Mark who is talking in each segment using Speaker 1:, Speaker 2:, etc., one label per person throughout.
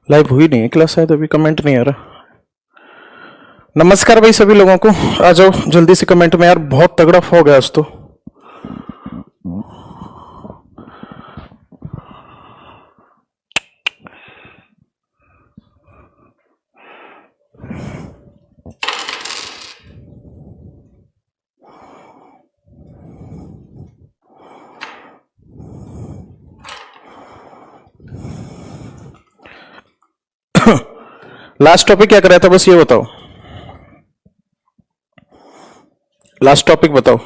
Speaker 1: Live हुई नहीं है क्लास, शायद अभी कमेंट नहीं आ रहा। नमस्कार भाई सभी लोगों को, आ जाओ जल्दी से कमेंट में यार, बहुत तगड़ा फॉग है आज तो। लास्ट टॉपिक क्या कर रहा था, बस ये बताओ, लास्ट टॉपिक बताओ।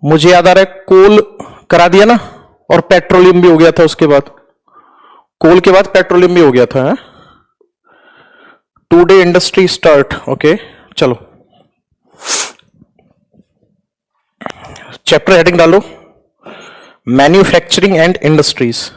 Speaker 1: मुझे याद आ रहा है कोल करा दिया ना, और पेट्रोलियम भी हो गया था उसके बाद, कोल के बाद पेट्रोलियम भी हो गया था। टुडे इंडस्ट्री स्टार्ट, ओके चलो चैप्टर हेडिंग डालो, manufacturing and industries.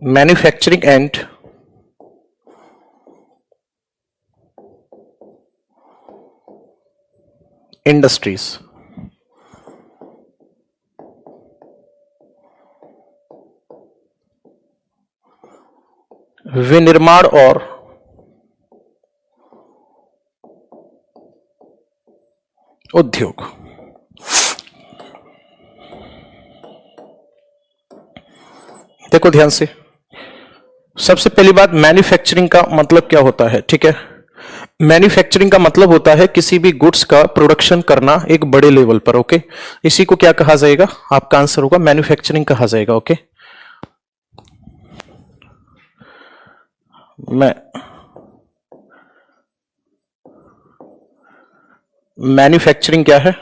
Speaker 1: Manufacturing and industries. विनिर्माण और उद्योग। देखो ध्यान से, सबसे पहली बात, मैन्युफैक्चरिंग का मतलब क्या होता है, ठीक है। मैन्युफैक्चरिंग का मतलब होता है किसी भी गुड्स का प्रोडक्शन करना एक बड़े लेवल पर, ओके। इसी को क्या कहा जाएगा, आपका आंसर होगा मैन्युफैक्चरिंग कहा जाएगा, ओके। मैन्युफैक्चरिंग क्या है?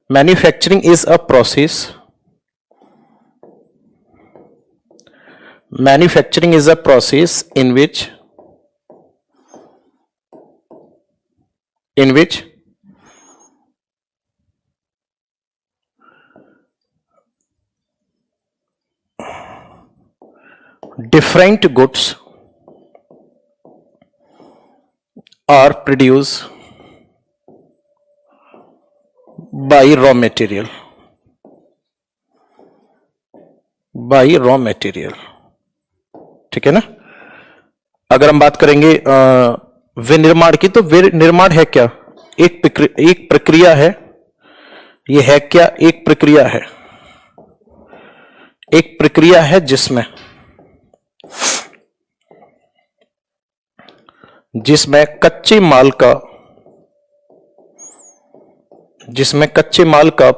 Speaker 1: Manufacturing is a process, manufacturing is a process in which different goods are produced by raw material, ठीक है ना। अगर हम बात करेंगे विनिर्माण की, तो विनिर्माण है क्या, एक प्रक्रिया है। ये है क्या, एक प्रक्रिया है, एक प्रक्रिया है जिसमें कच्चे माल का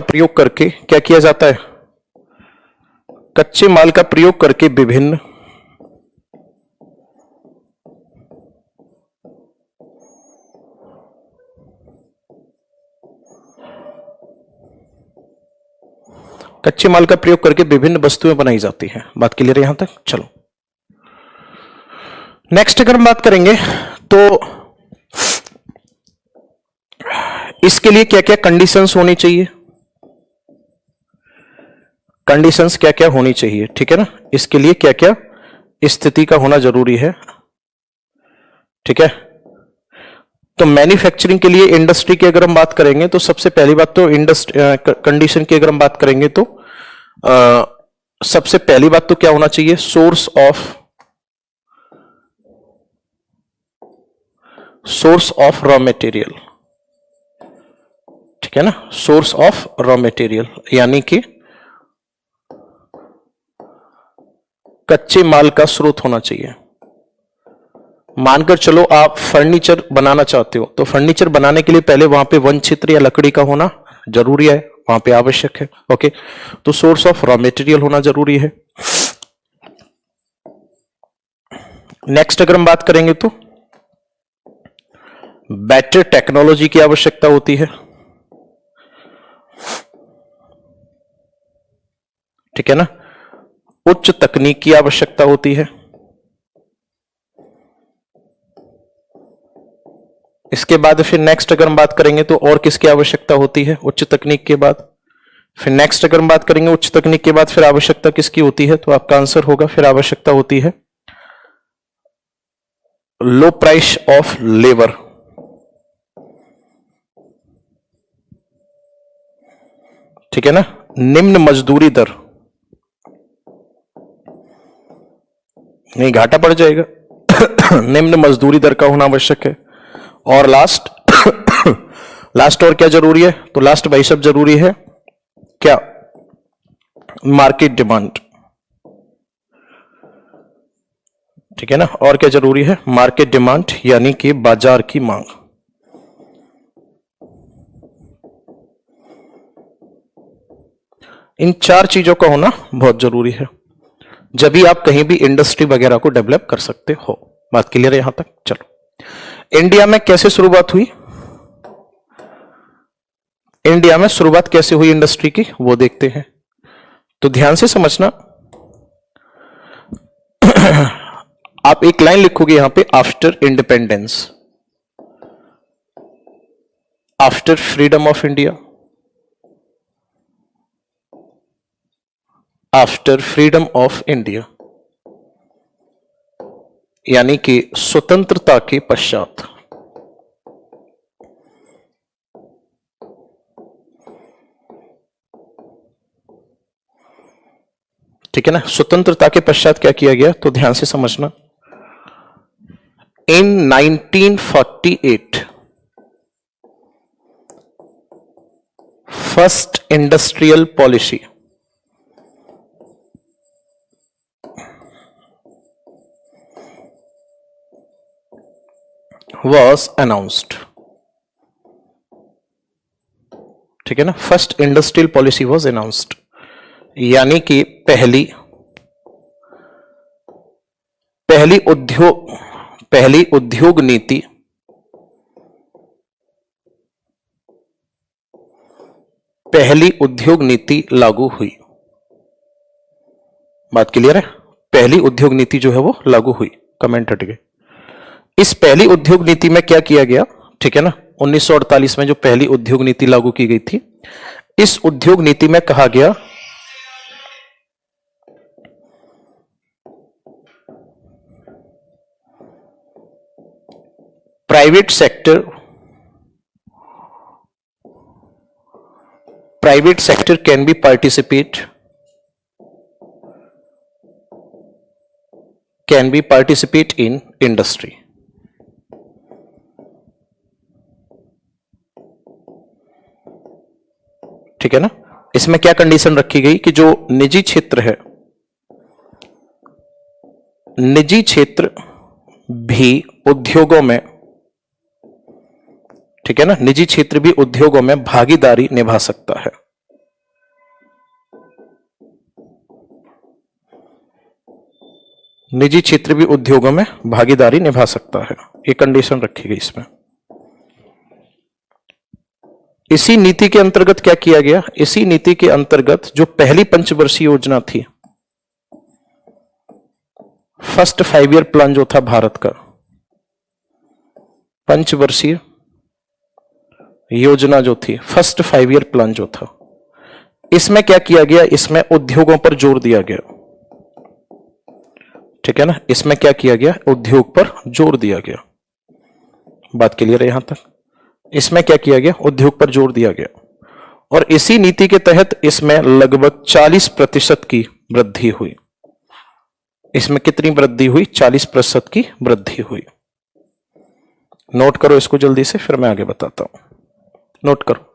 Speaker 1: प्रयोग करके क्या किया जाता है, कच्चे माल का प्रयोग करके विभिन्न वस्तुएं बनाई जाती हैं। बात क्लियर है यहां तक? चलो नेक्स्ट अगर हम बात करेंगे तो इसके लिए क्या क्या कंडीशंस होनी चाहिए, कंडीशंस क्या क्या होनी चाहिए, ठीक है ना। इसके लिए क्या क्या स्थिति का होना जरूरी है, ठीक है। तो मैन्युफैक्चरिंग के लिए इंडस्ट्री की अगर हम बात करेंगे तो सबसे पहली बात तो कंडीशन की अगर हम बात करेंगे तो सबसे पहली बात तो क्या होना चाहिए, सोर्स ऑफ रॉ मटेरियल, ठीक है ना। सोर्स ऑफ रॉ मटेरियल यानी कि कच्चे माल का स्रोत होना चाहिए। मानकर चलो आप फर्नीचर बनाना चाहते हो, तो फर्नीचर बनाने के लिए पहले वहां पे वन क्षेत्र या लकड़ी का होना जरूरी है, वहां पे आवश्यक है, ओके। तो सोर्स ऑफ रॉ मटेरियल होना जरूरी है। नेक्स्ट अगर हम बात करेंगे तो बेटर टेक्नोलॉजी की आवश्यकता होती है, ठीक है ना। उच्च तकनीक की आवश्यकता होती है, इसके बाद फिर नेक्स्ट अगर हम बात करेंगे तो और किसकी आवश्यकता होती है उच्च तकनीक के बाद? फिर नेक्स्ट अगर हम बात करेंगे उच्च तकनीक के बाद फिर आवश्यकता किसकी होती है, तो आपका आंसर होगा फिर आवश्यकता होती है लो प्राइस ऑफ लेबर। ठीक है ना, निम्न मजदूरी दर, नहीं घाटा पड़ जाएगा निम्न मजदूरी दर का होना आवश्यक है। और लास्ट लास्ट और क्या जरूरी है, तो लास्ट भाई सब जरूरी है क्या, मार्केट डिमांड। ठीक है ना, और क्या जरूरी है, मार्केट डिमांड यानी कि बाजार की मांग। इन चार चीजों का होना बहुत जरूरी है, जब भी आप कहीं भी इंडस्ट्री वगैरह को डेवलप कर सकते हो। बात क्लियर है यहां तक? चलो, इंडिया में कैसे शुरुआत हुई, इंडिया में शुरुआत कैसे हुई इंडस्ट्री की वो देखते हैं। तो ध्यान से समझना आप एक लाइन लिखोगे यहां पे, after independence, after freedom of India, after freedom of India, यानी कि स्वतंत्रता के पश्चात। ठीक है ना, स्वतंत्रता के पश्चात क्या किया गया, तो ध्यान से समझना, इन 1948 first industrial policy was announced। ठीक है ना, first industrial policy was announced, यानी कि पहली उद्योग नीति लागू हुई। बात क्लियर है, पहली उद्योग नीति जो है वो लागू हुई। कमेंट हट गए। इस पहली उद्योग नीति में क्या किया गया, ठीक है ना, 1948 में जो पहली उद्योग नीति लागू की गई थी, इस उद्योग नीति में कहा गया private sector can be participate in industry. ठीक है ना, इसमें क्या कंडीशन रखी गई कि जो निजी क्षेत्र है, निजी क्षेत्र भी उद्योगों में, ठीक है ना, निजी क्षेत्र भी उद्योगों में भागीदारी निभा सकता है। निजी क्षेत्र भी उद्योगों में भागीदारी निभा सकता है, ये कंडीशन रखी गई इसमें। इसी नीति के अंतर्गत क्या किया गया, इसी नीति के अंतर्गत जो पहली पंचवर्षीय योजना थी, फर्स्ट 5 ईयर प्लान जो था भारत का, पंचवर्षीय योजना जो थी, फर्स्ट 5 ईयर प्लान जो था, इसमें क्या किया गया, इसमें उद्योगों पर जोर दिया गया। ठीक है ना, इसमें क्या किया गया, उद्योग पर जोर दिया गया। बात क्लियर है यहां तक? इसमें क्या किया गया, उद्योग पर जोर दिया गया, और इसी नीति के तहत इसमें लगभग 40% की वृद्धि हुई। इसमें कितनी वृद्धि हुई, 40% की वृद्धि हुई। नोट करो इसको जल्दी से, फिर मैं आगे बताता हूं। नोट करो।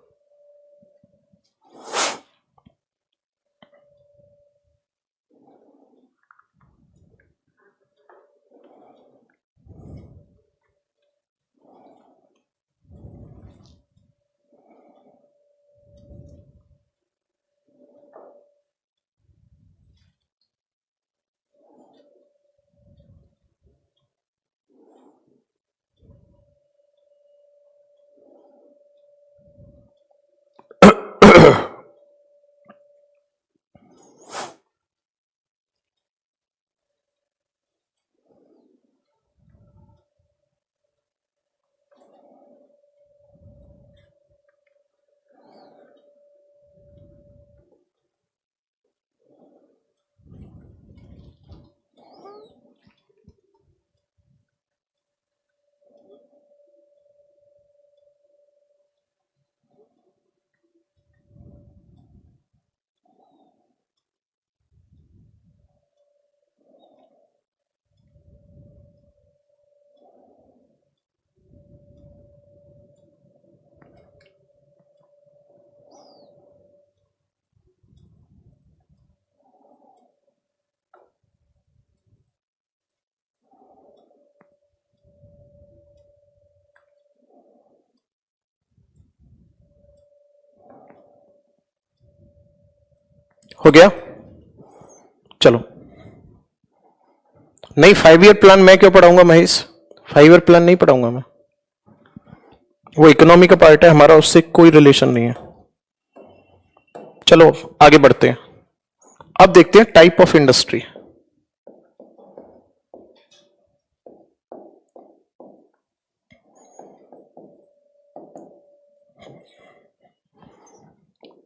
Speaker 1: हो गया? चलो, नहीं 5 ईयर प्लान मैं क्यों पढ़ाऊंगा महेश? 5 ईयर प्लान नहीं पढ़ाऊंगा मैं, वो इकोनॉमी का पार्ट है हमारा, उससे कोई रिलेशन नहीं है। चलो आगे बढ़ते हैं। अब देखते हैं टाइप ऑफ इंडस्ट्री।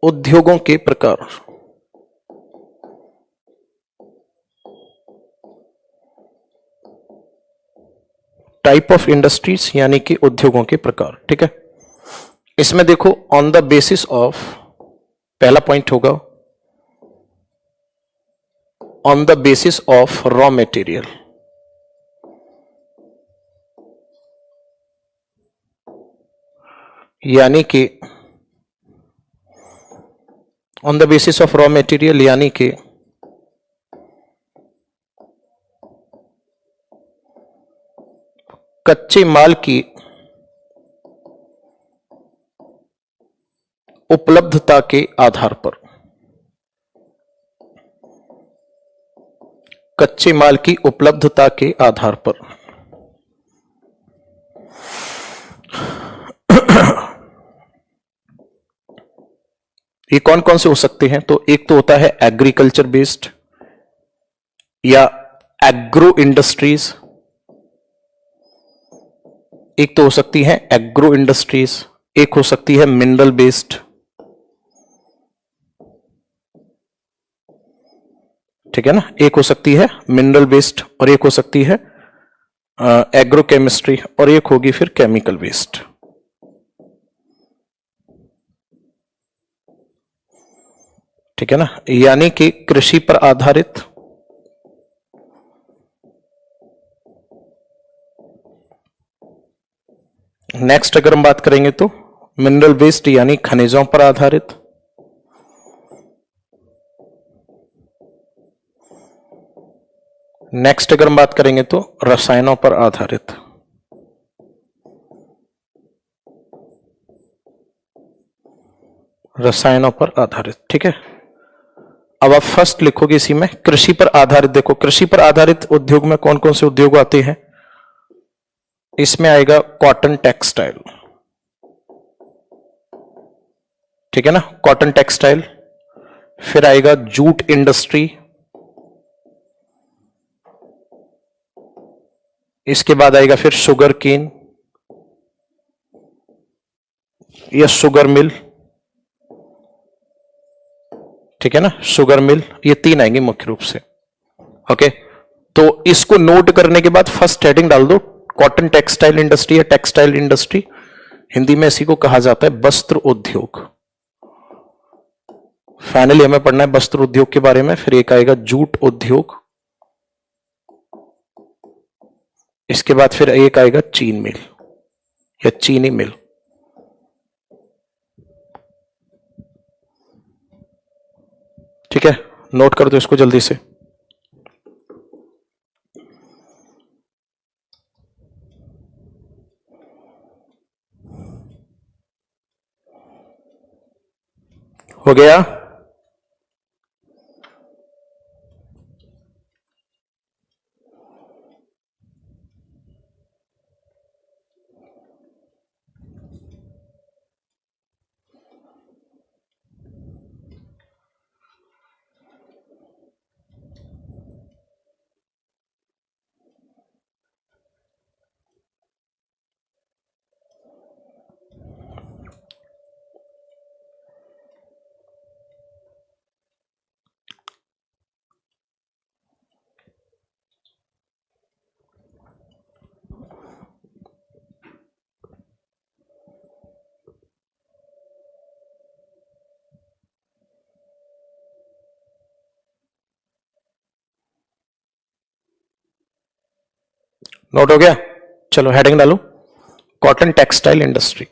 Speaker 1: उद्योगों के प्रकार। टाइप ऑफ इंडस्ट्रीज यानी कि उद्योगों के प्रकार। ठीक है, इसमें देखो ऑन द बेसिस ऑफ, पहला पॉइंट होगा on the basis of raw material, यानी कि on the basis of raw material यानी कि कच्चे माल की उपलब्धता के आधार पर, कच्चे माल की उपलब्धता के आधार पर ये कौन कौन से हो सकते हैं? तो एक तो होता है एग्रीकल्चर बेस्ड या एग्रो इंडस्ट्रीज, एक तो हो सकती है एग्रो इंडस्ट्रीज, एक हो सकती है मिनरल बेस्ड। ठीक है ना, एक हो सकती है मिनरल बेस्ड और एक हो सकती है एग्रो केमिस्ट्री और एक होगी फिर केमिकल बेस्ड। ठीक है ना, यानी कि कृषि पर आधारित, नेक्स्ट अगर हम बात करेंगे तो मिनरल बेस्ड यानी खनिजों पर आधारित, नेक्स्ट अगर हम बात करेंगे तो रसायनों पर आधारित। रसायनों पर आधारित। ठीक है, अब आप फर्स्ट लिखोगे इसी में कृषि पर आधारित। देखो कृषि पर आधारित उद्योग में कौन कौन से उद्योग आते हैं? इसमें आएगा कॉटन टेक्सटाइल। ठीक है ना, कॉटन टेक्सटाइल, फिर आएगा जूट इंडस्ट्री, इसके बाद आएगा फिर शुगर केन या शुगर मिल। ठीक है ना, शुगर मिल, ये तीन आएंगे मुख्य रूप से। ओके, तो इसको नोट करने के बाद फर्स्ट हेडिंग डाल दो कॉटन टेक्सटाइल इंडस्ट्री या टेक्सटाइल इंडस्ट्री, हिंदी में इसी को कहा जाता है वस्त्र उद्योग। फाइनली हमें पढ़ना है वस्त्र उद्योग के बारे में। फिर एक आएगा जूट उद्योग, इसके बाद फिर एक आएगा चीन मिल या चीनी मिल। ठीक है, नोट कर दो इसको जल्दी से। हो गया? नोट हो गया? चलो हेडिंग डालो कॉटन टेक्सटाइल इंडस्ट्री।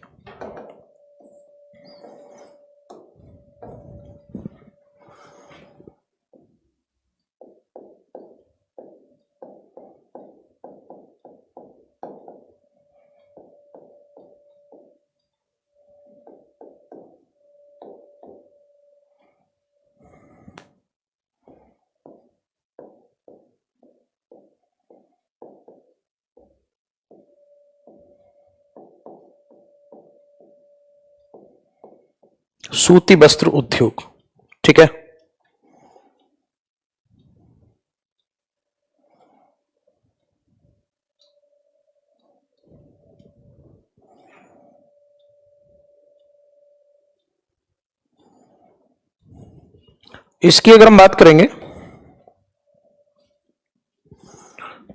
Speaker 1: सूती वस्त्र उद्योग, ठीक है। इसकी अगर हम बात करेंगे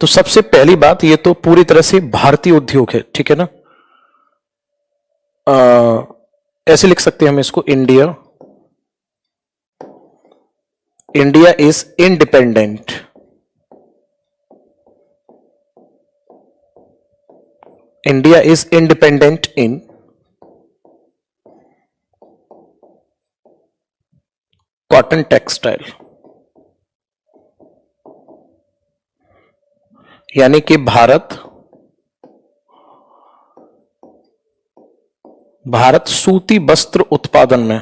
Speaker 1: तो सबसे पहली बात, ये तो पूरी तरह से भारतीय उद्योग है, ठीक है ना। ऐसे लिख सकते हैं हम इसको, India is independent in cotton textile, यानी कि भारत सूती वस्त्र उत्पादन में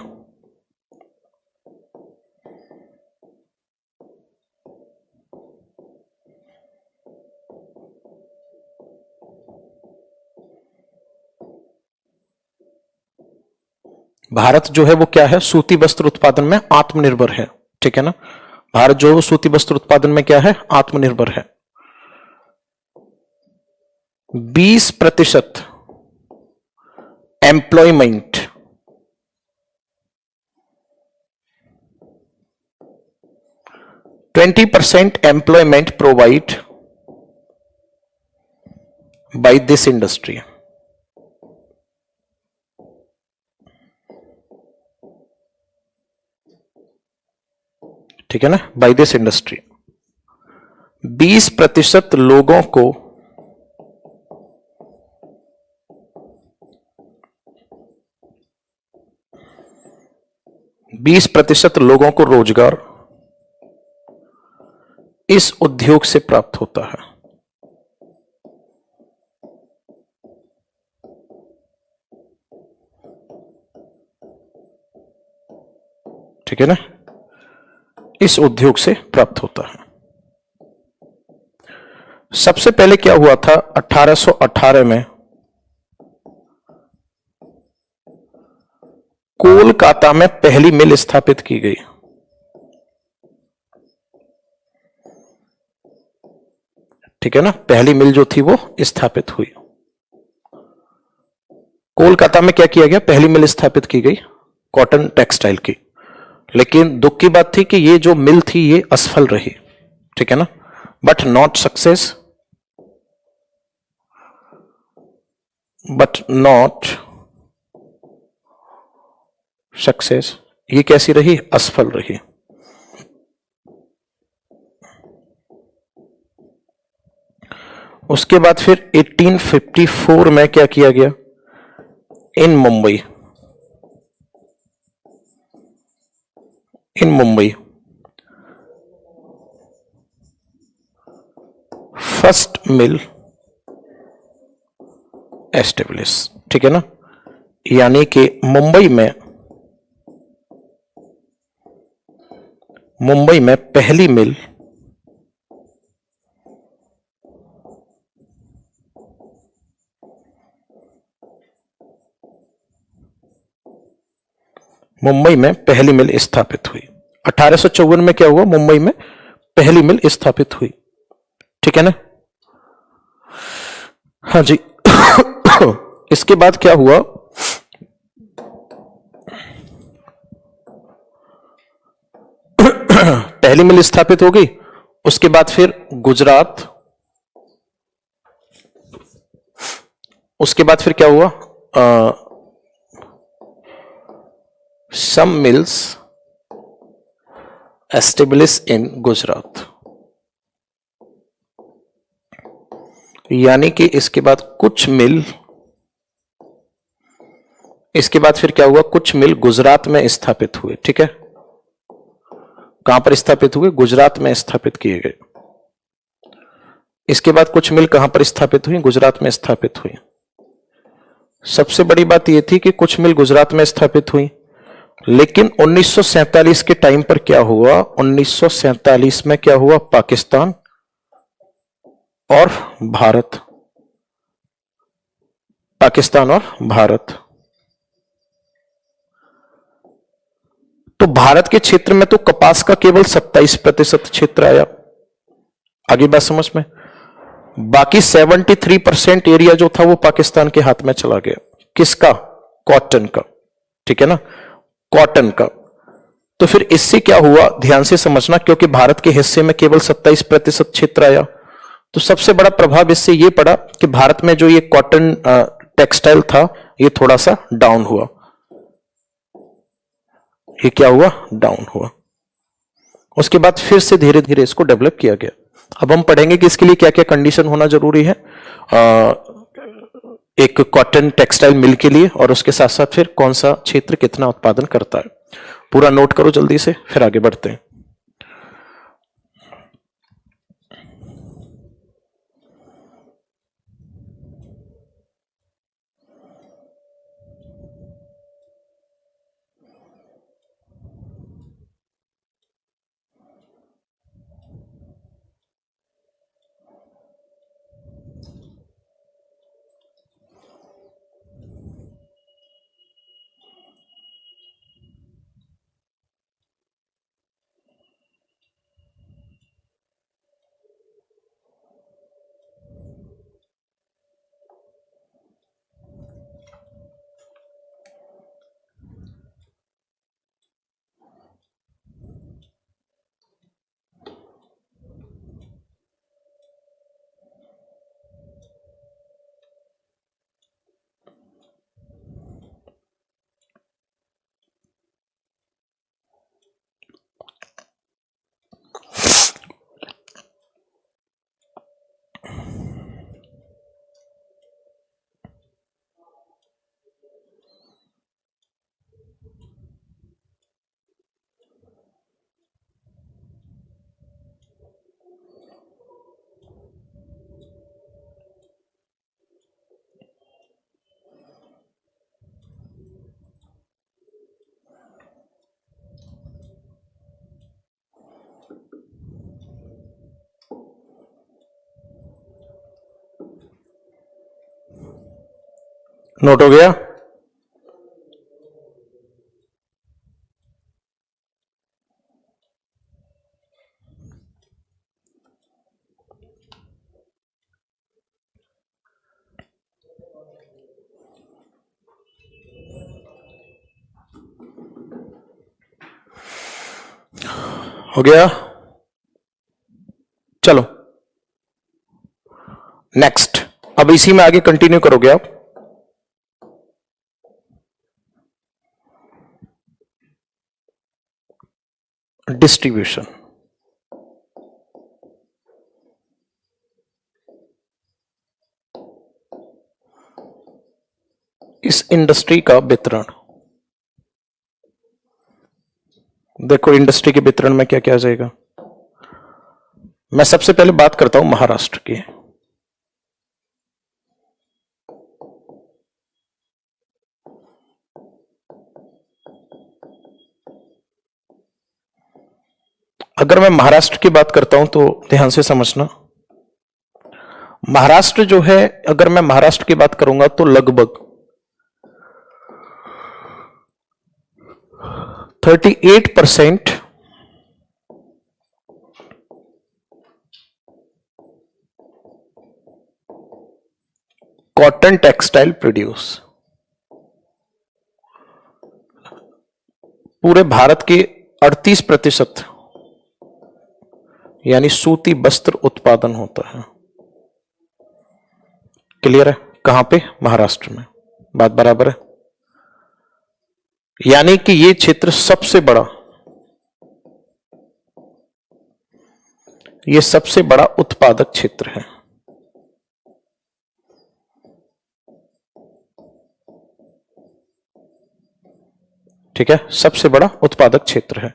Speaker 1: भारत जो है वो क्या है, सूती वस्त्र उत्पादन में आत्मनिर्भर है, ठीक है ना। भारत जो है वो सूती वस्त्र उत्पादन में क्या है, आत्मनिर्भर है। 20% employment, employment provide by this industry, ठीक है ना, बाय दिस इंडस्ट्री। 20% लोगों को 20% लोगों को रोजगार इस उद्योग से प्राप्त होता है, ठीक है ना, इस उद्योग से प्राप्त होता है। सबसे पहले क्या हुआ था, 1818 में कोलकाता में पहली मिल स्थापित की गई। ठीक है ना, पहली मिल जो थी वो स्थापित हुई। कोलकाता में क्या किया गया, पहली मिल स्थापित की गई कॉटन टेक्सटाइल की। लेकिन दुख की बात थी कि ये जो मिल थी ये असफल रही, ठीक है ना, बट नॉट सक्सेस, ये कैसी रही, असफल रही। उसके बाद फिर 1854 में क्या किया गया, इन मुंबई फर्स्ट मिल एस्टेब्लिश, ठीक है ना, यानी कि मुंबई में पहली मिल स्थापित हुई। 1854 में क्या हुआ, मुंबई में पहली मिल स्थापित हुई, ठीक है ना। हाँ जी। इसके बाद क्या हुआ, पहली मिल स्थापित हो गई। उसके बाद फिर गुजरात, उसके बाद फिर क्या हुआ, सम मिल्स एस्टेब्लिश इन गुजरात, यानी कि इसके बाद कुछ मिल, इसके बाद फिर क्या हुआ, कुछ मिल गुजरात में स्थापित हुए, ठीक है। कहां पर स्थापित हुए, गुजरात में स्थापित किए गए। इसके बाद कुछ मिल कहां पर स्थापित हुई, गुजरात में स्थापित हुई। सबसे बड़ी बात यह थी कि कुछ मिल गुजरात में स्थापित हुई, लेकिन 1947 के टाइम पर क्या हुआ, 1947 में क्या हुआ, पाकिस्तान और भारत, तो भारत के क्षेत्र में तो कपास का केवल 27% क्षेत्र आया। आगे बात समझ में? बाकी 73% एरिया जो था वो पाकिस्तान के हाथ में चला गया। किसका? कॉटन का। ठीक है ना, कॉटन का। तो फिर इससे क्या हुआ, ध्यान से समझना, क्योंकि भारत के हिस्से में केवल 27% क्षेत्र आया, तो सबसे बड़ा प्रभाव इससे यह पड़ा कि भारत में जो ये कॉटन टेक्सटाइल था ये थोड़ा सा डाउन हुआ। ये क्या हुआ? डाउन हुआ। उसके बाद फिर से धीरे धीरे इसको डेवलप किया गया। अब हम पढ़ेंगे कि इसके लिए क्या क्या कंडीशन होना जरूरी है एक कॉटन टेक्सटाइल मिल के लिए, और उसके साथ साथ फिर कौन सा क्षेत्र कितना उत्पादन करता है। पूरा नोट करो जल्दी से, फिर आगे बढ़ते हैं। नोट हो गया? हो गया? चलो नेक्स्ट, अब इसी में आगे कंटिन्यू करोगे आप। डिस्ट्रीब्यूशन। इस इंडस्ट्री का वितरण देखो, इंडस्ट्री के वितरण में क्या क्या आ जाएगा। मैं सबसे पहले बात करता हूं महाराष्ट्र की। अगर मैं महाराष्ट्र की बात करता हूं तो ध्यान से समझना, महाराष्ट्र जो है, अगर मैं महाराष्ट्र की बात करूंगा तो लगभग 38% कॉटन टेक्सटाइल प्रोड्यूस, पूरे भारत के 38% यानी सूती वस्त्र उत्पादन होता है। क्लियर है? कहां पे? महाराष्ट्र में। बात बराबर है? यानी कि ये क्षेत्र सबसे बड़ा, ये सबसे बड़ा उत्पादक क्षेत्र है। ठीक है, सबसे बड़ा उत्पादक क्षेत्र है।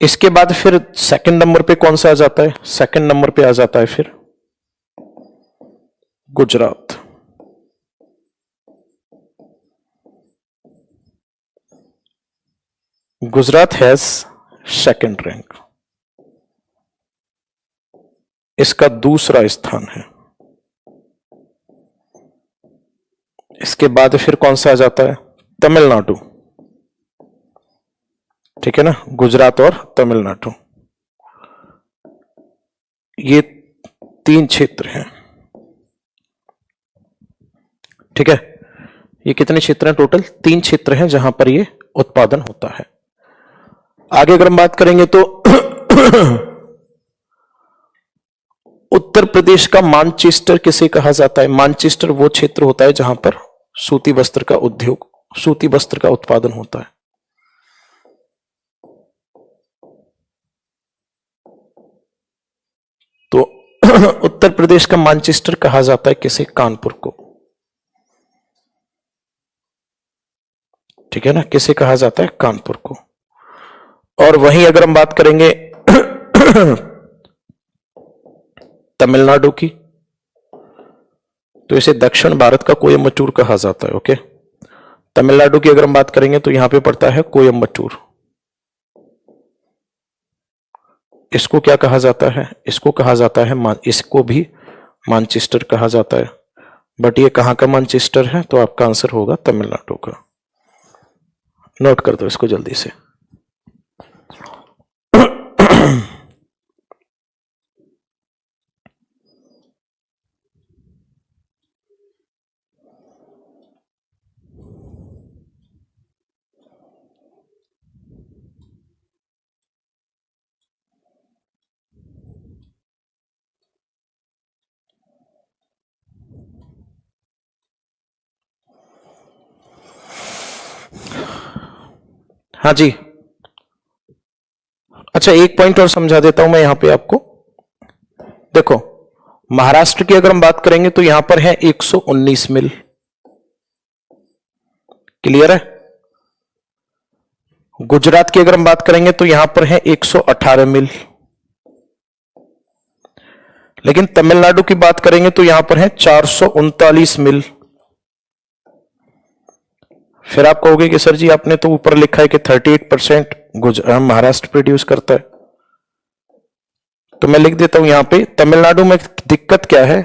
Speaker 1: इसके बाद फिर सेकंड नंबर पे कौन सा आ जाता है? सेकंड नंबर पे आ जाता है फिर Gujarat. Gujarat has second rank, इसका दूसरा स्थान है। इसके बाद फिर कौन सा आ जाता है? तमिलनाडु। ठीक है ना, गुजरात और तमिलनाडु, ये 3 क्षेत्र हैं। ठीक है, ये कितने क्षेत्र हैं टोटल? 3 क्षेत्र हैं जहां पर ये उत्पादन होता है। आगे अगर हम बात करेंगे तो उत्तर प्रदेश का मानचेस्टर किसे कहा जाता है? मानचेस्टर वो क्षेत्र होता है जहां पर सूती वस्त्र का उद्योग, सूती वस्त्र का उत्पादन होता है। तो उत्तर प्रदेश का मानचेस्टर कहा जाता है किसे? कानपुर को। ठीक है ना, किसे कहा जाता है? कानपुर को। और वहीं अगर हम बात करेंगे तमिलनाडु की, तो इसे दक्षिण भारत का कोयम्बटूर कहा जाता है। ओके, तमिलनाडु की अगर हम बात करेंगे तो यहां पे पड़ता है कोयम्बटूर। इसको क्या कहा जाता है? इसको कहा जाता है इसको भी मानचेस्टर कहा जाता है। बट ये कहां का मानचेस्टर है? तो आपका आंसर होगा तमिलनाडु का। नोट कर दो इसको जल्दी से। हाँ जी, अच्छा एक पॉइंट और समझा देता हूं मैं यहां पे आपको। देखो, महाराष्ट्र की अगर हम बात करेंगे तो यहां पर है 119 मिल। क्लियर है? गुजरात की अगर हम बात करेंगे तो यहां पर है 118 मिल। लेकिन तमिलनाडु की बात करेंगे तो यहां पर है 439 मिल। फिर आप कहोगे कि सर जी आपने तो ऊपर लिखा है कि 38% महाराष्ट्र प्रोड्यूस करता है, तो मैं लिख देता हूं यहां पे तमिलनाडु में दिक्कत क्या है,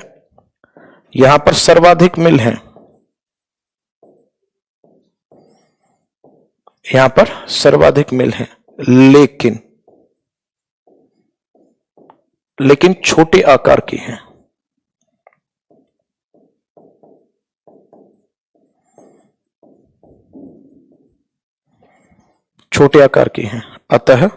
Speaker 1: यहां पर सर्वाधिक मिल है, यहां पर सर्वाधिक मिल है, लेकिन छोटे आकार की है। छोटे आकार की हैं, अतः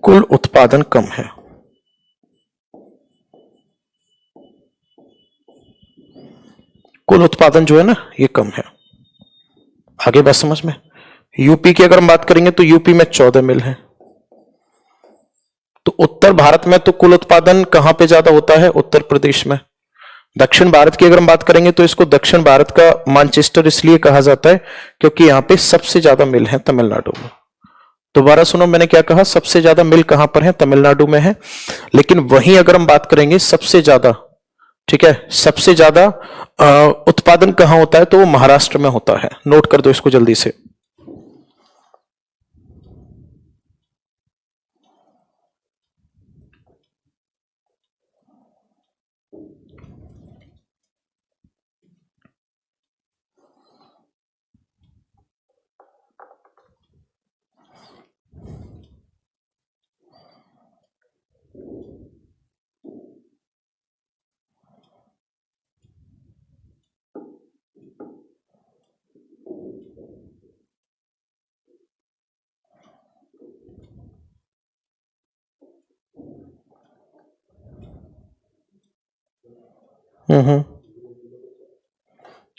Speaker 1: कुल उत्पादन कम है। कुल उत्पादन जो है ना, ये कम है। आगे बात समझ में? यूपी की अगर हम बात करेंगे तो यूपी में 14 मिल है। तो उत्तर भारत में तो कुल उत्पादन कहां पे ज्यादा होता है? उत्तर प्रदेश में। दक्षिण भारत की अगर हम बात करेंगे तो इसको दक्षिण भारत का मानचेस्टर इसलिए कहा जाता है क्योंकि यहां पे सबसे ज्यादा मिल है तमिलनाडु में। दोबारा सुनो, मैंने क्या कहा? सबसे ज्यादा मिल कहां पर है? तमिलनाडु में है। लेकिन वहीं अगर हम बात करेंगे सबसे ज्यादा, ठीक है, सबसे ज्यादा उत्पादन कहां होता है? तो वो महाराष्ट्र में होता है। नोट कर दो इसको जल्दी से।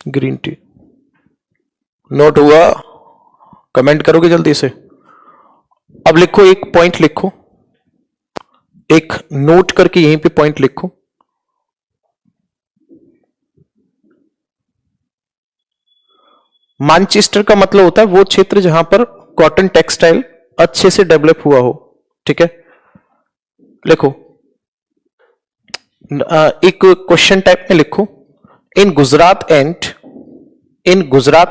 Speaker 1: ग्रीन टी नोट हुआ? कमेंट करोगे जल्दी से? अब लिखो, एक पॉइंट लिखो, एक नोट करके यहीं पे पॉइंट लिखो। मानचेस्टर का मतलब होता है वो क्षेत्र जहां पर कॉटन टेक्सटाइल अच्छे से डेवलप हुआ हो। ठीक है, लिखो, एक क्वेश्चन टाइप में लिखो, in Gujarat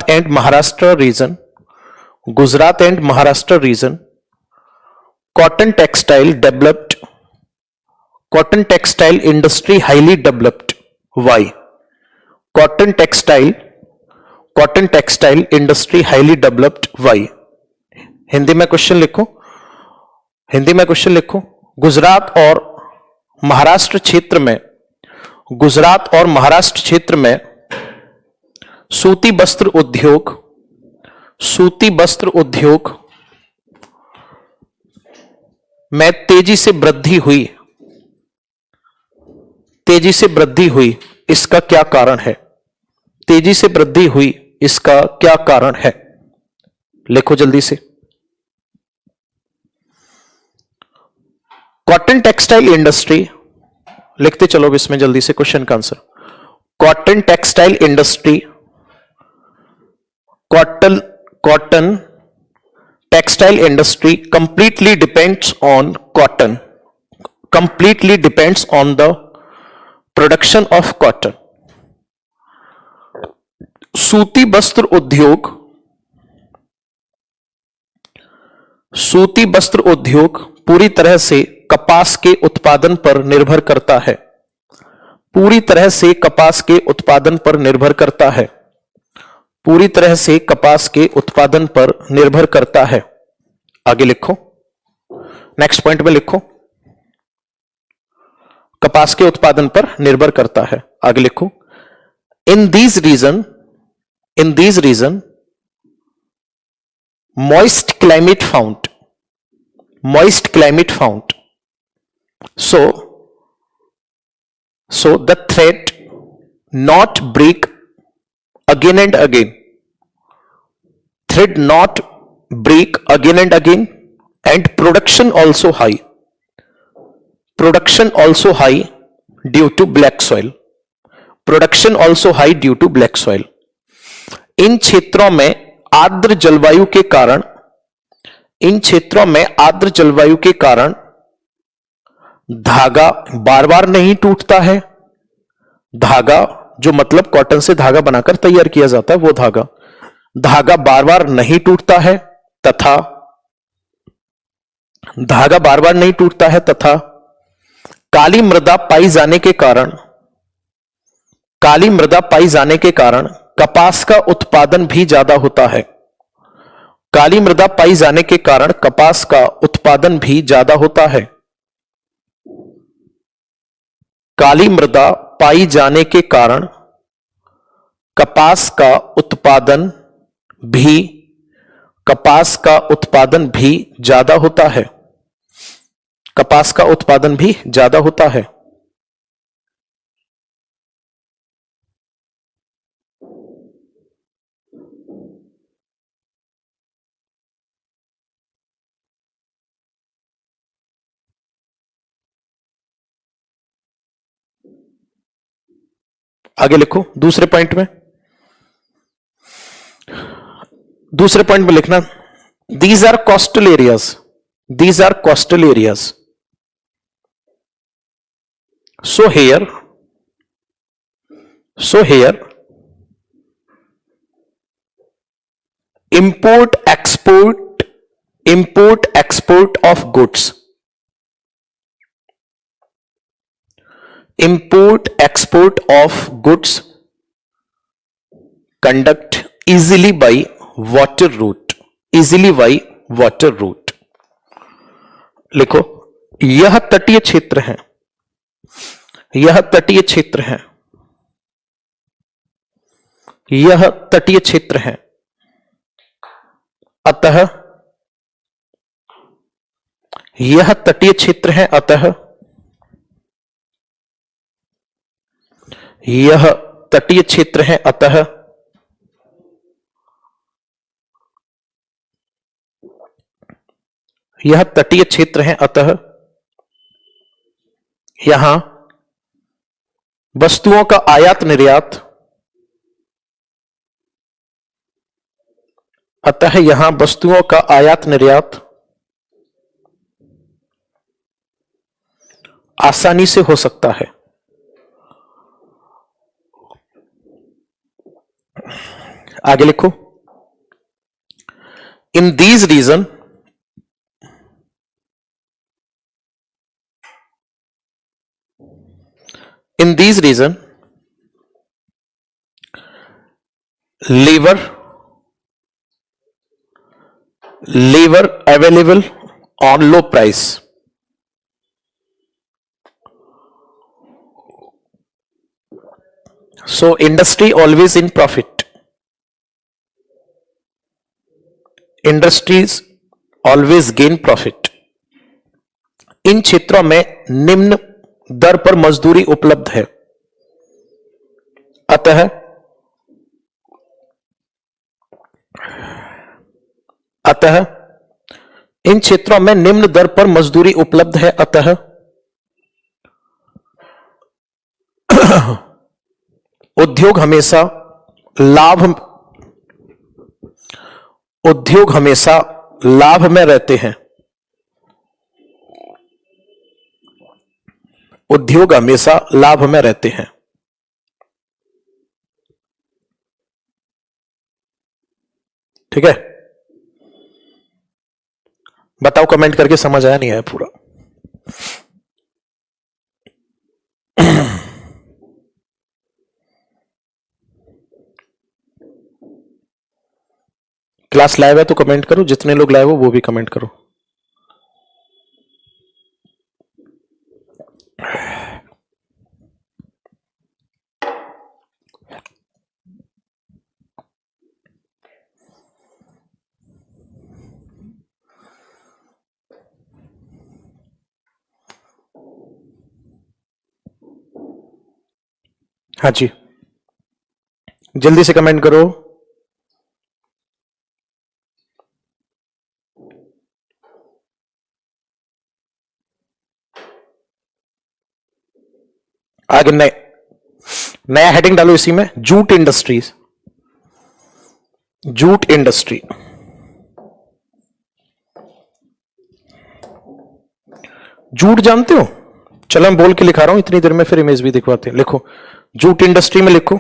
Speaker 1: and Maharashtra region Gujarat and Maharashtra region, cotton textile developed, cotton textile industry highly developed, why? Cotton textile industry highly developed, why? Hindi में क्वेश्चन लिखो, हिंदी में क्वेश्चन लिखो। गुजरात और महाराष्ट्र क्षेत्र में, गुजरात और महाराष्ट्र क्षेत्र में सूती वस्त्र उद्योग, सूती वस्त्र उद्योग में तेजी से वृद्धि हुई, तेजी से वृद्धि हुई, इसका क्या कारण है? तेजी से वृद्धि हुई, इसका क्या कारण है? लिखो जल्दी से। कॉटन टेक्सटाइल इंडस्ट्री, लिखते चलो इसमें जल्दी से क्वेश्चन का answer. Cotton textile industry, cotton textile industry completely depends on cotton, completely depends on the production of cotton. सूती वस्त्र उद्योग, सूती वस्त्र उद्योग पूरी तरह से कपास के उत्पादन पर निर्भर करता है, पूरी तरह से कपास के उत्पादन पर निर्भर करता है, पूरी तरह से कपास के उत्पादन पर निर्भर करता है। आगे लिखो, नेक्स्ट पॉइंट में लिखो, कपास के उत्पादन पर निर्भर करता है। आगे लिखो, in these region moist climate found, moist climate found, so the thread not break again and again, thread not break again and again, and production also high, production also high due to black soil, production also high due to black soil। इन क्षेत्रों में आर्द्र जलवायु के कारण, इन क्षेत्रों में आर्द्र जलवायु के कारण धागा बार बार नहीं टूटता है, धागा जो मतलब कॉटन से धागा बनाकर तैयार किया जाता है वो धागा बार बार नहीं टूटता है, तथा धागा बार बार नहीं टूटता है, तथा काली मृदा पाई जाने के कारण, काली मृदा पाई जाने के कारण कपास का उत्पादन भी ज्यादा होता है, काली मृदा पाई जाने के कारण कपास का उत्पादन भी ज्यादा होता है, काली मृदा पाई जाने के कारण कपास का उत्पादन भी, कपास का उत्पादन भी ज्यादा होता है, कपास का उत्पादन भी ज्यादा होता है। आगे लिखो, दूसरे पॉइंट में, दूसरे पॉइंट में लिखना, these are coastal areas, these are coastal areas, so here import export of goods, import export of goods conduct easily by water route, easily by water route। लिखो, यह तटीय क्षेत्र है, यह तटीय क्षेत्र है, यह तटीय क्षेत्र है, अतः यह तटीय क्षेत्र है, अतः यह तटीय क्षेत्र है, अतः यह तटीय क्षेत्र है, अतः यहां वस्तुओं का आयात निर्यात, अतः यहां वस्तुओं का आयात निर्यात आसानी से हो सकता है। आगे लिखो, In these reason, labor available on low price. So industry always in profit. Industries always gain profit. इन क्षेत्रों में निम्न दर पर मजदूरी उपलब्ध है, अतः इन क्षेत्रों में निम्न दर पर मजदूरी उपलब्ध है, अतः उद्योग हमेशा लाभ में रहते हैं। उद्योग हमेशा लाभ में रहते हैं। ठीक है, बताओ कमेंट करके समझ आया नहीं आया पूरा। क्लास लाइव है तो कमेंट करो, जितने लोग लाइव हो वो भी कमेंट करो। हाँ जी, जल्दी से कमेंट करो। आगे नया हेडिंग डालो इसी में, jute industries, jute industry. Jute जानते हो? चलो मैं बोल के लिखा रहा हूं इतनी देर में, फिर इमेज भी दिखवाते हैं। लिखो जूट इंडस्ट्री में, लिखो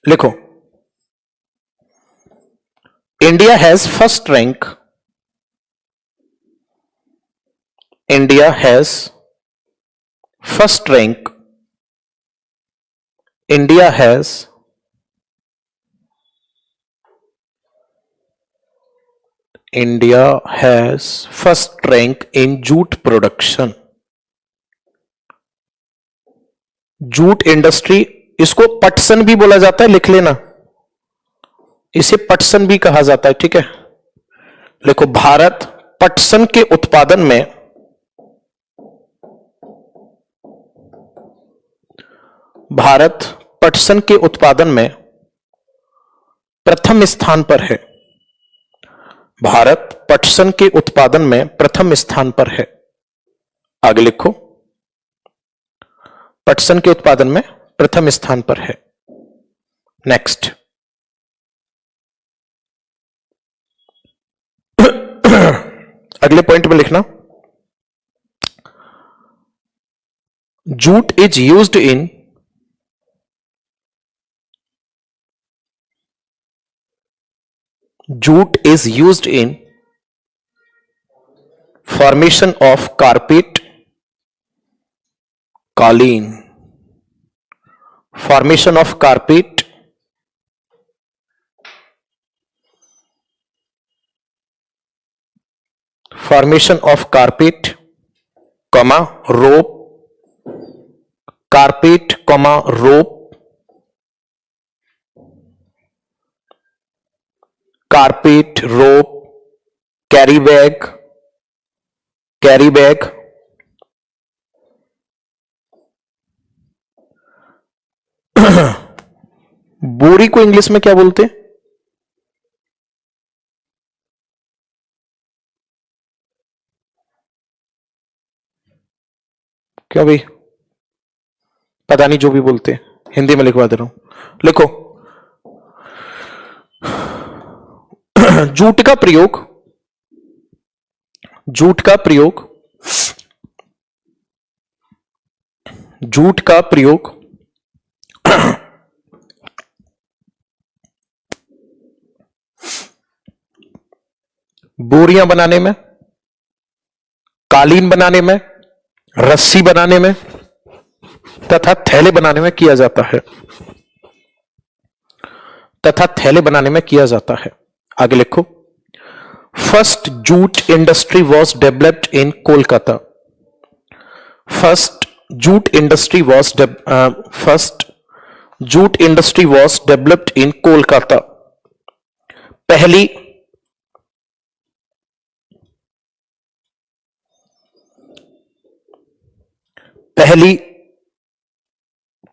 Speaker 1: लिखो India has first rank, India has first rank, India has first rank in jute production. Jute industry, इसको पटसन भी बोला जाता है, लिख लेना, इसे पटसन भी कहा जाता है। ठीक है, लिखो भारत पटसन के उत्पादन में प्रथम स्थान पर है। भारत पटसन के उत्पादन में प्रथम स्थान पर है। आगे लिखो पटसन के उत्पादन में प्रथम स्थान पर है। नेक्स्ट, अगले पॉइंट में लिखना, jute is used in formation of carpet, कालीन, फॉर्मेशन ऑफ कारपेट, कमा रोप, कारपेट कमा रोप, कारपेट, रोप, कैरी बैग, बोरी को इंग्लिश में क्या बोलते हैं? क्या भाई, पता नहीं, जो भी बोलते हैं, हिंदी में लिखवा दे रहा हूं। लिखो जूट का प्रयोग, जूट का प्रयोग, जूट का प्रयोग बोरियां बनाने में, कालीन बनाने में, रस्सी बनाने में तथा थैले बनाने में किया जाता है, तथा थैले बनाने में किया जाता है। आगे लिखो, first jute industry was developed in Kolkata. First jute industry was first jute industry was developed in Kolkata. पहली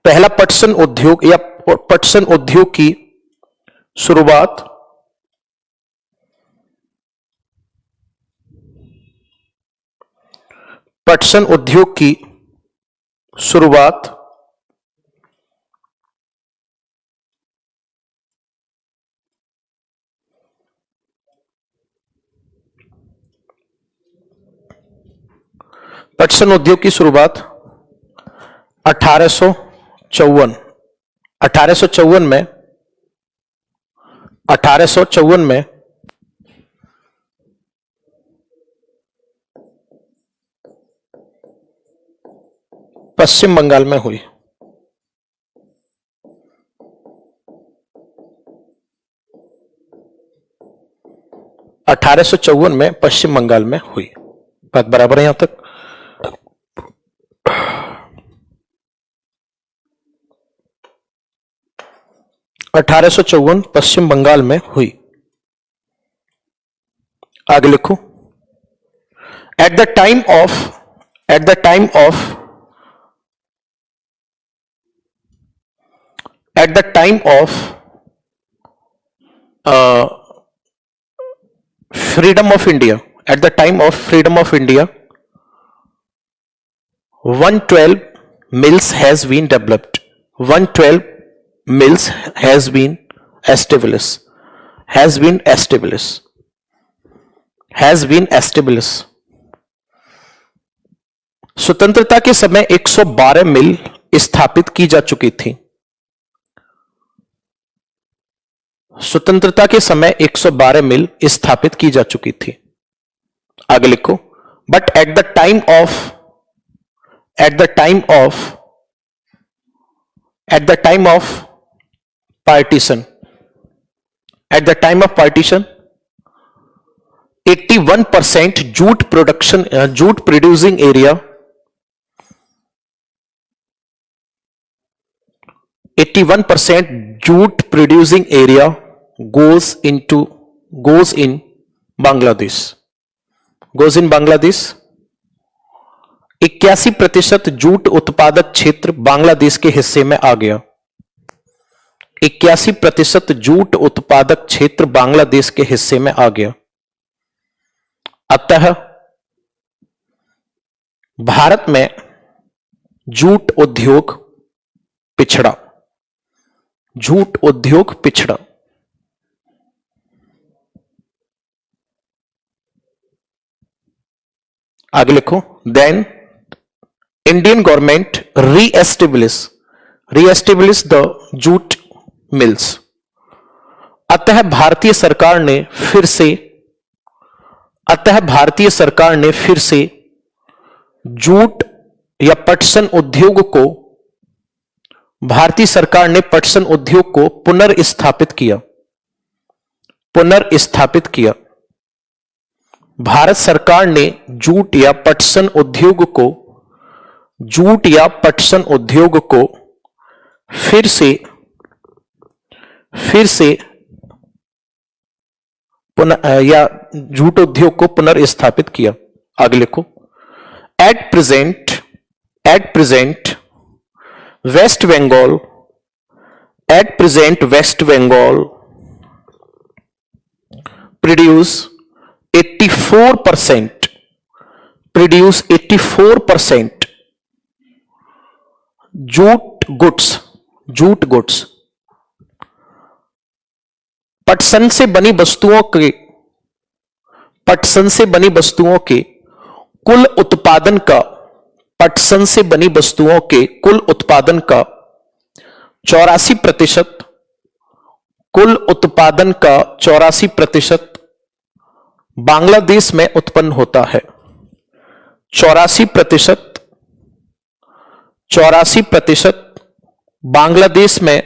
Speaker 1: पहला पटसन उद्योग या पटसन उद्योग की शुरुआत पटसन उद्योग की शुरुआत पटसन उद्योग की शुरुआत 1854 में 1854 में पश्चिम बंगाल में हुई। 1854 में पश्चिम बंगाल में हुई। बात बराबर है यहां तक? (1854) पश्चिम बंगाल में हुई। आगे लिखो, at the time of freedom of India, at the time of freedom of India, 112 mills has been developed. 112 mills has been established. स्वतंत्रता के समय 112 मिल स्थापित की जा चुकी थी। स्वतंत्रता के समय 112 मिल स्थापित की जा चुकी थी। आगे लिखो, but at the time of partition 81% jute producing area 81% jute producing area goes in Bangladesh. 81% jute उत्पादक क्षेत्र बांग्लादेश के हिस्से में आ गया। 81% जूट उत्पादक क्षेत्र बांग्लादेश के हिस्से में आ गया। अतः भारत में जूट उद्योग पिछड़ा। आगे लिखो, then Indian government reestablish the jute mills. अतः भारतीय सरकार ने फिर से जूट या पटसन उद्योग को पुनर्स्थापित किया। भारत सरकार ने जूट या पटसन उद्योग को फिर से जूट उद्योग को पुनर्स्थापित किया। आगे लिखो, at present West Bengal produce 84% jute goods पटसन से बनी वस्तुओं के पटसन से बनी वस्तुओं के कुल उत्पादन का पटसन से बनी वस्तुओं के कुल उत्पादन का 84% कुल उत्पादन का 84% बांग्लादेश में उत्पन्न होता है। 84% बांग्लादेश में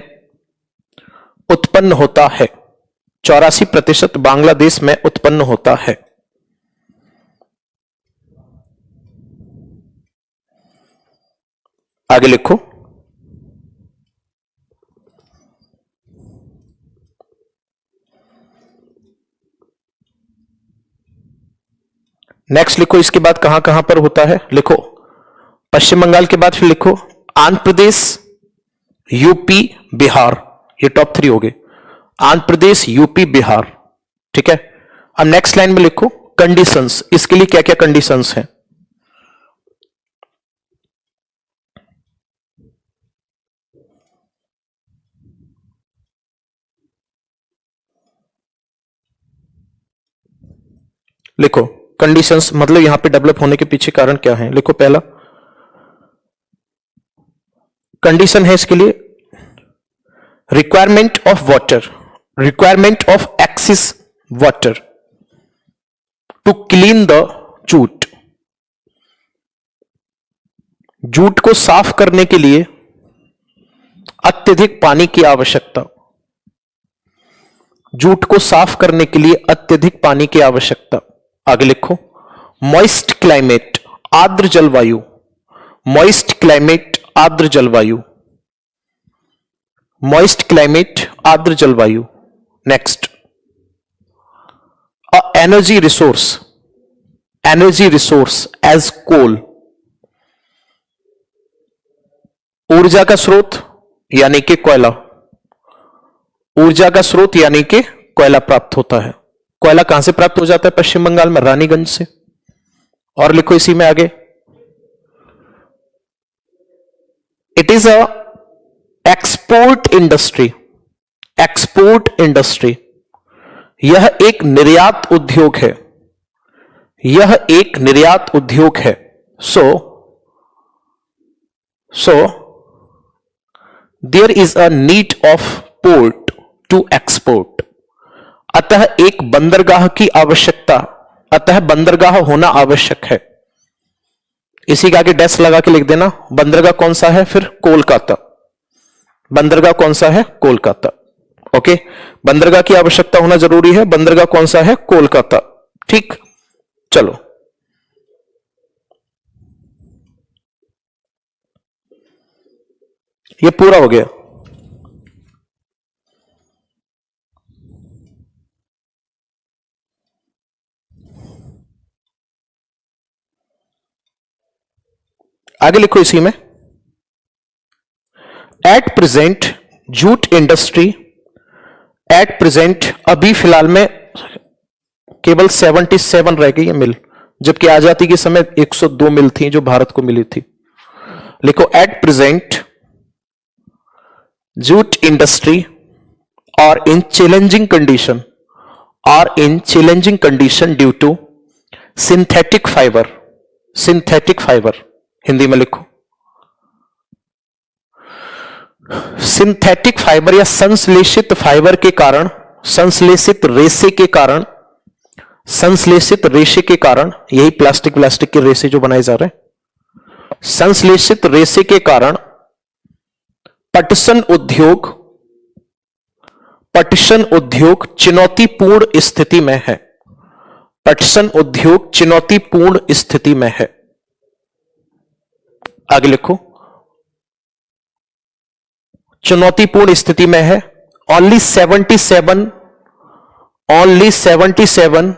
Speaker 1: उत्पन्न होता है। 84% बांग्लादेश में उत्पन्न होता है। आगे लिखो। नेक्स्ट लिखो, इसके बाद कहां कहां पर होता है लिखो। पश्चिम बंगाल के बाद फिर लिखो आंध्र प्रदेश, यूपी, बिहार। ये टॉप 3 हो गए, आंध्र प्रदेश, यूपी, बिहार। ठीक है। अब नेक्स्ट लाइन में लिखो कंडीशंस। इसके लिए क्या क्या कंडीशंस हैं। लिखो कंडीशंस, मतलब यहां पे डेवलप होने के पीछे कारण क्या है। लिखो पहला कंडीशन है इसके लिए requirement of water, requirement of excess water to clean the jute. Jute को साफ करने के लिए अत्यधिक पानी की आवश्यकता। जूट को साफ करने के लिए अत्यधिक पानी की आवश्यकता। आगे लिखो मॉइस्ट क्लाइमेट, आर्द्र जलवायु। मॉइस्ट क्लाइमेट, आर्द्र जलवायु। मॉइस्ट क्लाइमेट, आर्द्र जलवायु। Next energy resource, energy resource as coal. ऊर्जा का स्रोत यानी कि कोयला। ऊर्जा का स्रोत यानी कि कोयला प्राप्त होता है। कोयला कहां से प्राप्त हो जाता है पश्चिम बंगाल में? रानीगंज से। और लिखो इसी में आगे it is a export industry. Export industry, यह एक निर्यात उद्योग है। यह एक निर्यात उद्योग है। So there is a need of port to export. अतः एक बंदरगाह की आवश्यकता, अतः बंदरगाह होना आवश्यक है। इसी के आगे डैश लगा के लिख देना। बंदरगाह कौन सा है फिर? कोलकाता। बंदरगाह कौन सा है? कोलकाता। ओके, बंदरगाह की आवश्यकता होना जरूरी है। बंदरगाह कौन सा है? कोलकाता। ठीक, चलो ये पूरा हो गया। आगे लिखो इसी में at present jute industry, at present अभी फिलहाल में केवल 77 रह गई है मिल, जबकि आजादी के समय 102 मिल थी जो भारत को मिली थी। लिखो एट प्रेजेंट जूट इंडस्ट्री और इन चैलेंजिंग कंडीशन, और in challenging condition due to synthetic fibre. Synthetic fibre Hindi में लिखो सिंथेटिक फाइबर या संश्लेषित फाइबर के कारण, संश्लेषित रेशे के कारण, संश्लेषित रेशे के कारण, यही प्लास्टिक के रेशे जो बनाए जा रहे हैं, संश्लेषित रेशे के कारण पटसन उद्योग चुनौतीपूर्ण स्थिति में है। पटसन उद्योग चुनौतीपूर्ण स्थिति में है। आगे लिखो चुनौतीपूर्ण स्थिति में है। ओनली 77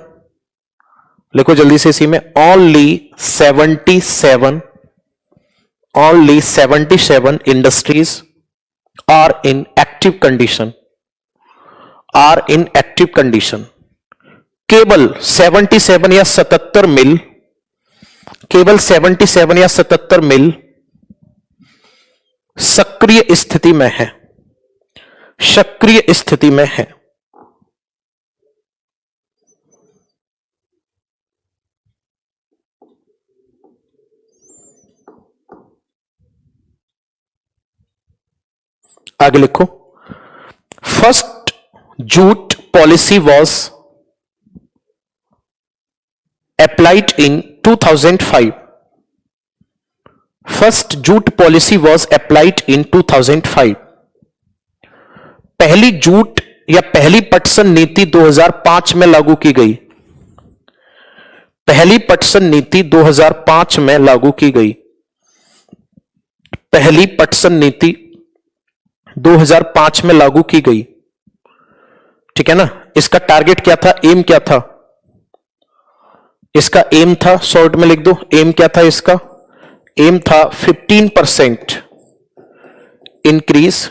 Speaker 1: लिखो जल्दी से इसी में only 77 industries are inactive condition, are inactive condition. केवल 77 या 77 मिल, केवल 77 या 77 मिल सक्रिय स्थिति में है, सक्रिय स्थिति में है। आगे लिखो, first jute policy was applied in 2005. First jute policy was applied in 2005. पहली जूट या पहली पटसन नीति 2005 में लागू की गई. पहली पटसन नीति 2005 में लागू की गई. पहली पटसन नीति 2005 में लागू की गई. ठीक है ना. इसका टारगेट क्या था, एम क्या था, इसका एम था, शॉर्ट में लिख दो, एम क्या था इसका, एम था 15% इंक्रीज,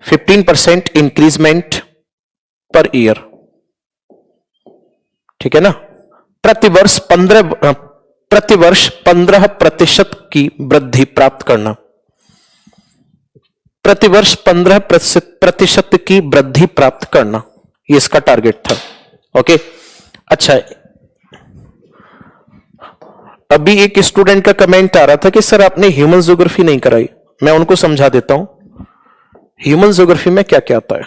Speaker 1: 15% इंक्रीजमेंट पर ईयर. ठीक है ना. प्रतिवर्ष 15% की वृद्धि प्राप्त करना. प्रतिवर्ष 15% की वृद्धि प्राप्त करना, ये इसका टारगेट था. ओके. अच्छा, अभी एक स्टूडेंट का कमेंट आ रहा था कि सर आपने ह्यूमन ज्योग्राफी नहीं कराई. मैं उनको समझा देता हूं ह्यूमन ज्योग्राफी में क्या क्या आता है.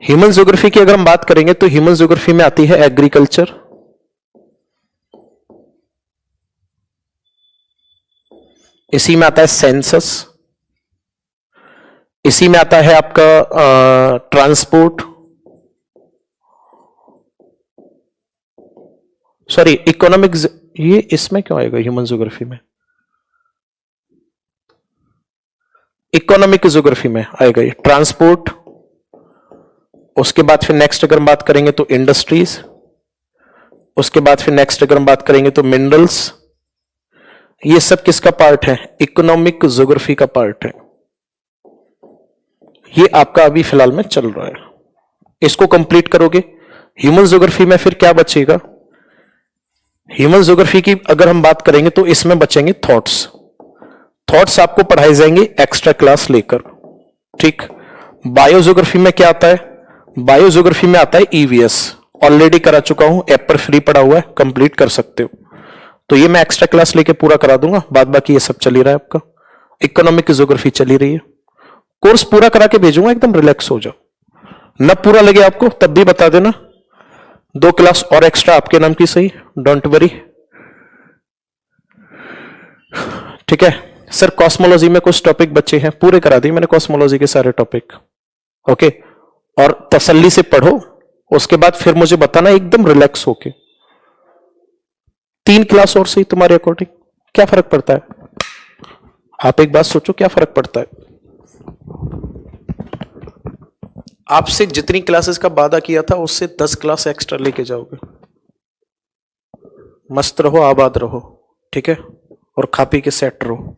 Speaker 1: ह्यूमन ज्योग्राफी की अगर हम बात करेंगे तो ह्यूमन ज्योग्राफी में आती है एग्रीकल्चर, इसी में आता है सेंसस, इसी में आता है आपका ट्रांसपोर्ट, सॉरी इकोनॉमिक्स. ये इसमें क्यों आएगा ह्यूमन ज्योग्राफी में, इकोनॉमिक ज्योग्राफी में आएगा ये ट्रांसपोर्ट. उसके बाद फिर नेक्स्ट अगर हम बात करेंगे तो इंडस्ट्रीज, उसके बाद फिर नेक्स्ट अगर हम बात करेंगे तो मिनरल्स. ये सब किसका पार्ट है, इकोनॉमिक ज्योग्राफी का पार्ट है. ये आपका अभी फिलहाल में चल रहा है. इसको कंप्लीट करोगे ह्यूमन ज्योग्राफी में फिर क्या बचेगा, ह्यूमन ज्योग्राफी की अगर हम बात करेंगे तो इसमें बचेंगे थॉट्स. थॉट्स आपको पढ़ाए जाएंगे एक्स्ट्रा क्लास लेकर. ठीक. बायोज्योग्राफी में क्या आता है, बायोज्योग्राफी में आता है ईवीएस, ऑलरेडी करा चुका हूं, ऐप पर फ्री पड़ा हुआ है, कंप्लीट कर सकते हो. तो ये मैं एक्स्ट्रा क्लास लेके पूरा करा दूंगा. बाद बाकी ये सब चल ही रहा है आपका. इकोनॉमिक ज्योग्राफी चली रही है. कोर्स पूरा करा के भेजूंगा, एकदम रिलैक्स हो जाओ. न पूरा लगे आपको तब भी बता देना, 2 क्लास और एक्स्ट्रा आपके नाम की सही, डोंट वरी. ठीक है सर. कॉस्मोलॉजी में कुछ टॉपिक बचे हैं, पूरे करा दिए मैंने कॉस्मोलॉजी के सारे टॉपिक. ओके. और तसल्ली से पढ़ो, उसके बाद फिर मुझे बताना एकदम रिलैक्स होके. 3 क्लास और सही तुम्हारे अकॉर्डिंग क्या फर्क पड़ता है. आप एक बात सोचो, क्या फर्क पड़ता है. आपसे जितनी क्लासेस का वादा किया था उससे 10 क्लास एक्स्ट्रा लेके जाओगे. मस्त रहो, आबाद रहो. ठीक है. और खा पी के सेट रहो.